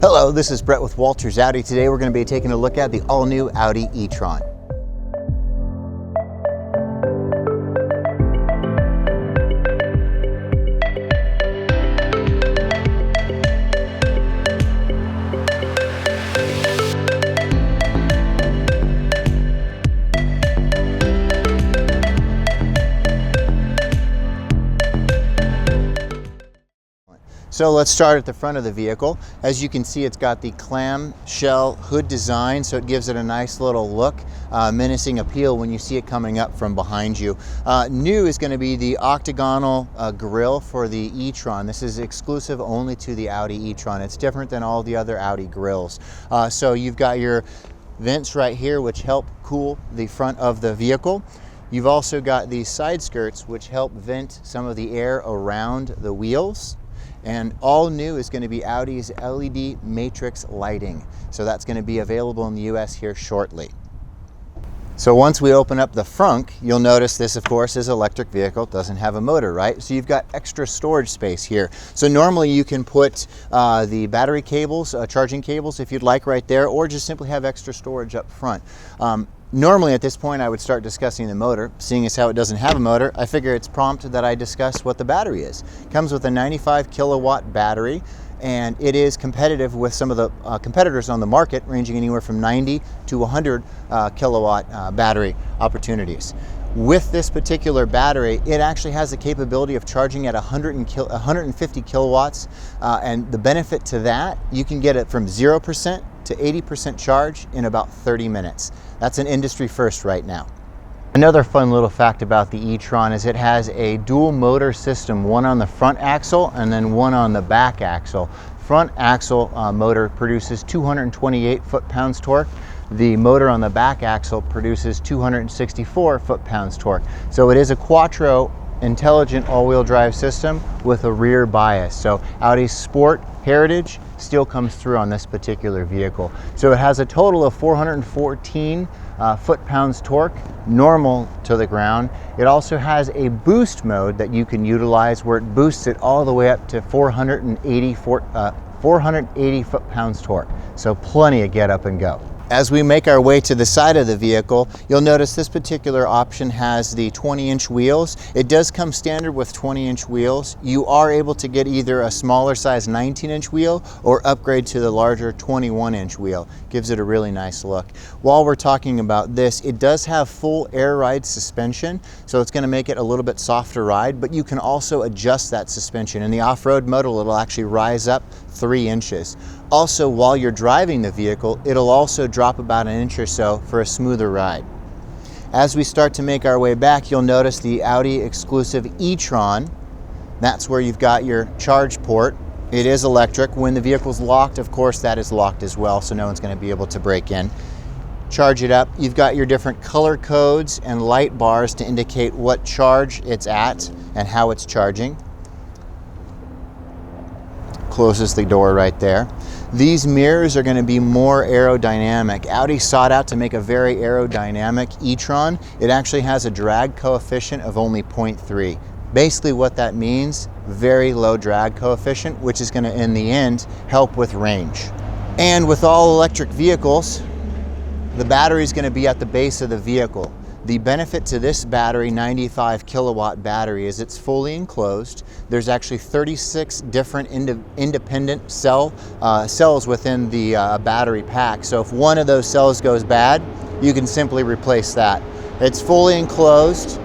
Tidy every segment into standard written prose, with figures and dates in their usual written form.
Hello, this is Brett with Walters Audi. Today we're going to be taking a look at the all-new Audi e-tron. So let's start at the front of the vehicle. As you can see, it's got the clamshell hood design, so it gives it a nice little look, menacing appeal when you see it coming up from behind you. New is going to be the octagonal grille for the e-tron. This is exclusive only to the Audi e-tron. It's different than all the other Audi grilles. So you've got your vents right here, which help cool the front of the vehicle. You've also got these side skirts, which help vent some of the air around the wheels. And all new is going to be Audi's LED matrix lighting. So that's going to be available in the US here shortly. So once we open up the frunk, you'll notice this, of course, is an electric vehicle. It doesn't have a motor, right? So you've got extra storage space here. So normally you can put the battery cables, charging cables if you'd like right there, or just simply have extra storage up front. Normally at this point I would start discussing the motor. Seeing as how it doesn't have a motor, I figure it's prompt that I discuss what the battery is. It comes with a 95 kilowatt battery, and it is competitive with some of the competitors on the market, ranging anywhere from 90 to 100 kilowatt battery opportunities. With this particular battery, it actually has the capability of charging at 150 kilowatts, and the benefit to that, you can get it from 0% to 80% charge in about 30 minutes. That's an industry first right now. Another fun little fact about the e-tron is it has a dual motor system, one on the front axle and then one on the back axle. Front axle motor produces 228 foot-pounds torque. The motor on the back axle produces 264 foot-pounds torque. So it is a quattro intelligent all-wheel drive system with a rear bias. So Audi's sport heritage still comes through on this particular vehicle. So it has a total of 414 foot-pounds torque, normal to the ground. It also has a boost mode that you can utilize where it boosts it all the way up to 480 foot-pounds torque. So plenty of get up and go. As we make our way to the side of the vehicle, you'll notice this particular option has the 20-inch wheels. It does come standard with 20-inch wheels. You are able to get either a smaller size 19-inch wheel or upgrade to the larger 21-inch wheel. Gives it a really nice look. While we're talking about this, it does have full air ride suspension, so it's going to make it a little bit softer ride, but you can also adjust that suspension. In the off-road mode, it'll actually rise up 3 inches. Also, while you're driving the vehicle, it'll also drop about 1 inch or so for a smoother ride. As we start to make our way back, you'll notice the Audi exclusive e-tron. That's where you've got your charge port. It is electric. When the vehicle's locked, of course, that is locked as well, so no one's going to be able to break in. Charge it up. You've got your different color codes and light bars to indicate what charge it's at and how it's charging. Closes the door right there. These mirrors are going to be more aerodynamic. Audi sought out to make a very aerodynamic e-tron. It actually has a drag coefficient of only 0.3. Basically what that means, very low drag coefficient, which is going to, in the end, help with range. And with all electric vehicles, the battery is going to be at the base of the vehicle. The benefit to this battery, 95 kilowatt battery, is it's fully enclosed. There's actually 36 different independent cells within the battery pack. So if one of those cells goes bad, you can simply replace that. It's fully enclosed.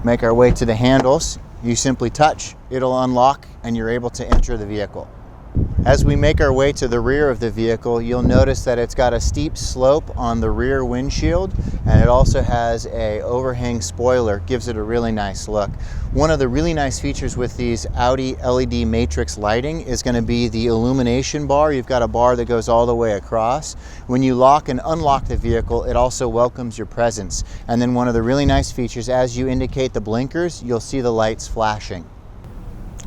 Make our way to the handles. You simply touch, it'll unlock, and you're able to enter the vehicle. As we make our way to the rear of the vehicle, you'll notice that it's got a steep slope on the rear windshield, and it also has a overhang spoiler. Gives it a really nice look. One of the really nice features with these Audi LED matrix lighting is going to be the Illumination Bar. You've got a bar that goes all the way across. When you lock and unlock the vehicle, it also welcomes your presence. And then one of the really nice features, as you indicate the blinkers, you'll see the lights flashing.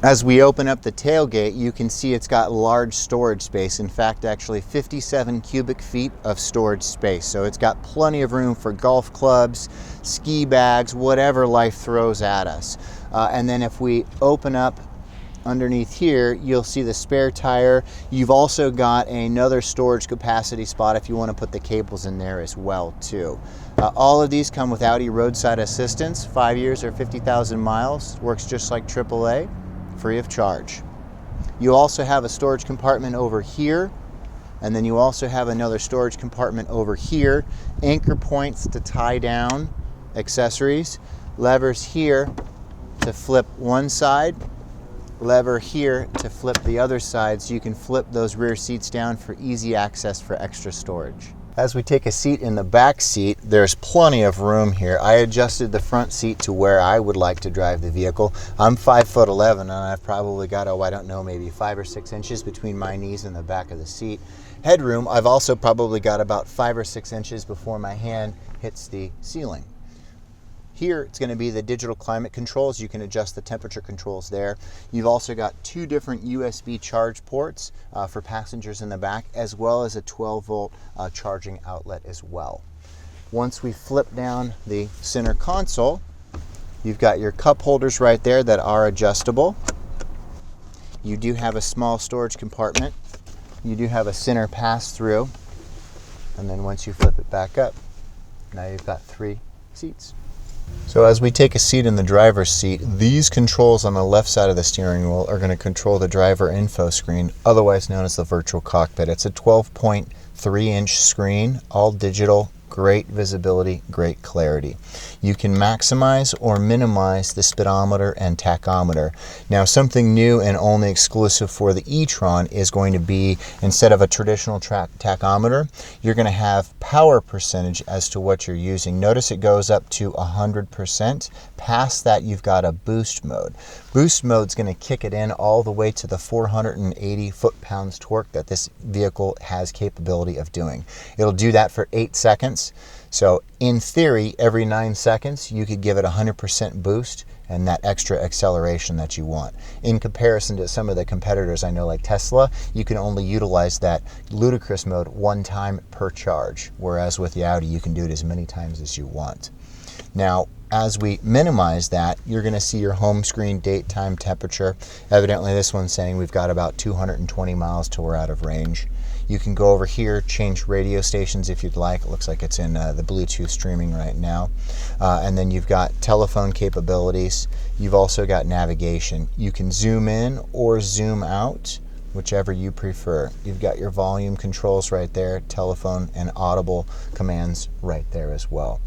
As we open up the tailgate, you can see it's got large storage space. In fact, actually 57 cubic feet of storage space. So it's got plenty of room for golf clubs, ski bags, whatever life throws at us. And then if we open up underneath here, you'll see the spare tire. You've also got another storage capacity spot if you want to put the cables in there as well too. All of these come with Audi Roadside Assistance, 5 years or 50,000 miles. Works just like AAA, free of charge. You also have a storage compartment over here, and then you also have another storage compartment over here. Anchor points to tie down accessories. Levers here to flip one side. Lever here to flip the other side, so you can flip those rear seats down for easy access for extra storage. As we take a seat in the back seat, there's plenty of room here. I adjusted the front seat to where I would like to drive the vehicle. I'm 5'11", and I've probably got, I don't know, maybe 5 or 6 inches between my knees and the back of the seat. Headroom, I've also probably got about 5 or 6 inches before my hand hits the ceiling. Here, it's going to be the digital climate controls. You can adjust the temperature controls there. You've also got 2 different USB charge ports for passengers in the back, as well as a 12-volt charging outlet as well. Once we flip down the center console, you've got your cup holders right there that are adjustable. You do have a small storage compartment. You do have a center pass-through. And then once you flip it back up, now you've got 3 seats. So as we take a seat in the driver's seat, these controls on the left side of the steering wheel are going to control the driver info screen, otherwise known as the virtual cockpit. It's a 12.3-inch screen, all digital, great visibility, great clarity. You can maximize or minimize the speedometer and tachometer. Now, something new and only exclusive for the e-tron is going to be, instead of a traditional tachometer, you're going to have power percentage as to what you're using. Notice it goes up to 100%. Past that, you've got a boost mode. Boost mode is going to kick it in all the way to the 480 foot-pounds torque that this vehicle has capability of doing. It'll do that for 8 seconds. So in theory, every 9 seconds, you could give it 100% boost and that extra acceleration that you want. In comparison to some of the competitors I know, like Tesla, you can only utilize that ludicrous mode 1 time per charge, whereas with the Audi, you can do it as many times as you want. Now, as we minimize that, you're going to see your home screen, date, time, temperature. Evidently, this one's saying we've got about 220 miles till we're out of range. You can go over here, change radio stations if you'd like. It looks like it's in the Bluetooth streaming right now. And then you've got telephone capabilities. You've also got navigation. You can zoom in or zoom out, whichever you prefer. You've got your volume controls right there, telephone and audible commands right there as well.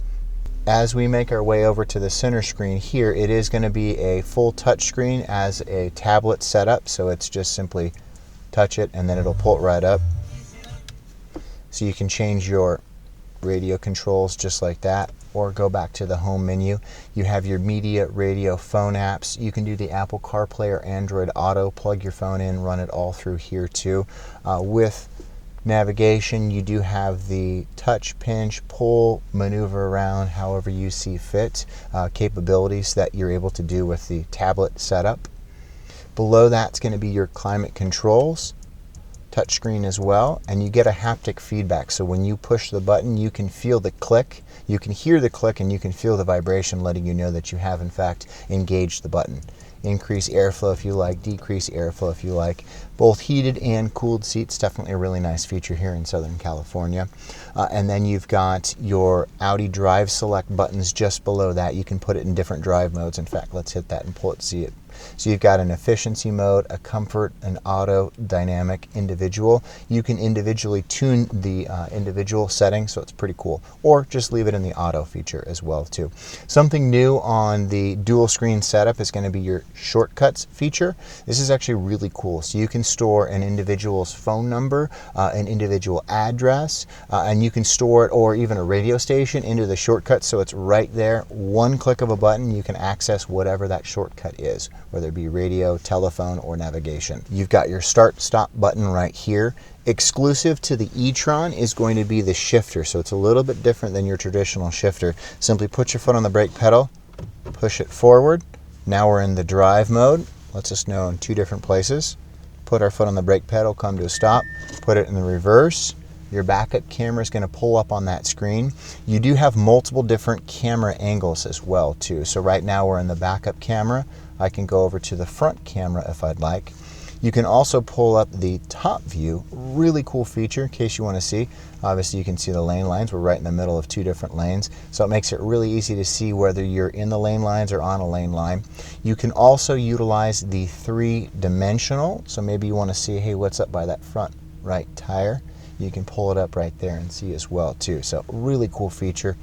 As we make our way over to the center screen here, it is going to be a full touch screen as a tablet setup. So it's just simply touch it and then it'll pull it right up. So you can change your radio controls just like that, or go back to the home menu. You have your media, radio, phone apps. You can do the Apple CarPlay or Android Auto, plug your phone in, run it all through here too. With navigation, you do have the touch, pinch, pull, maneuver around however you see fit, capabilities that you're able to do with the tablet setup. Below that's going to be your climate controls, touchscreen as well, and you get a haptic feedback. So when you push the button, you can feel the click, you can hear the click, and you can feel the vibration letting you know that you have in fact engaged the button. Increase airflow if you like, decrease airflow if you like. Both heated and cooled seats, definitely a really nice feature here in Southern California. And then you've got your Audi Drive Select buttons just below that. You can put it in different drive modes. In fact, let's hit that and pull it, see it. So you've got an efficiency mode, a comfort, an auto, dynamic, individual. You can individually tune the individual settings, so it's pretty cool. Or just leave it in the auto feature as well too. Something new on the dual screen setup is going to be your shortcuts feature. This is actually really cool. So you can store an individual's phone number, an individual address, and you can store it, or even a radio station, into the shortcut, so it's right there. One click of a button, you can access whatever that shortcut is, whether it be radio, telephone, or navigation. You've got your start-stop button right here. Exclusive to the e-tron is going to be the shifter, so it's a little bit different than your traditional shifter. Simply put your foot on the brake pedal, push it forward. Now we're in the drive mode. Lets us know in 2 different places. Put our foot on the brake pedal, come to a stop, put it in the reverse, Your backup camera is going to pull up on that screen. You do have multiple different camera angles as well too. So right now we're in the backup camera. I can go over to the front camera if I'd like. You can also pull up the top view. Really cool feature in case you want to see. Obviously you can see the lane lines. We're right in the middle of 2 different lanes. So it makes it really easy to see whether you're in the lane lines or on a lane line. You can also utilize the 3-dimensional. So maybe you want to see, hey, what's up by that front right tire? You can pull it up right there and see as well too. So really cool feature.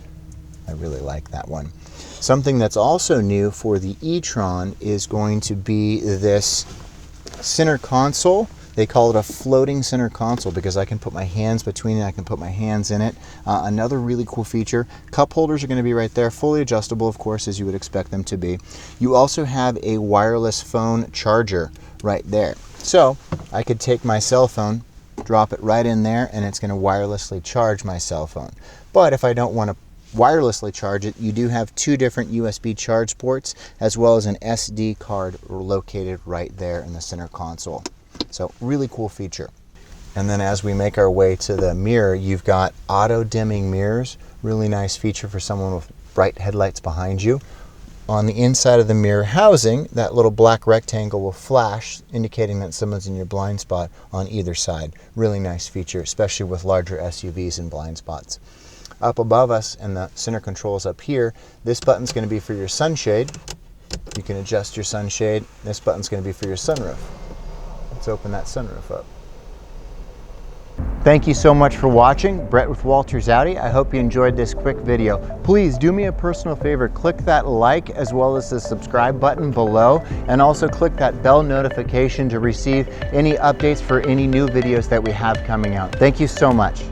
I really like that one. Something that's also new for the e-tron is going to be this center console. They call it a floating center console because I can put my hands between it, I can put my hands in it. Another really cool feature, cup holders are going to be right there, fully adjustable of course as you would expect them to be. You also have a wireless phone charger right there. So I could take my cell phone, drop it right in there, and it's going to wirelessly charge my cell phone. But if I don't want to wirelessly charge it, you do have 2 different USB charge ports as well as an SD card located right there in the center console. So really cool feature. And then as we make our way to the mirror, you've got auto dimming mirrors. Really nice feature for someone with bright headlights behind you. On the inside of the mirror housing, that little black rectangle will flash, indicating that someone's in your blind spot on either side. Really nice feature, especially with larger SUVs and blind spots. Up above us, and the center controls up here, this button's going to be for your sunshade. You can adjust your sunshade. This button's going to be for your sunroof. Let's open that sunroof up. Thank you so much for watching. Brett with Walters Audi. I hope you enjoyed this quick video. Please do me a personal favor, click that like as well as the subscribe button below, and also click that bell notification to receive any updates for any new videos that we have coming out. Thank you so much.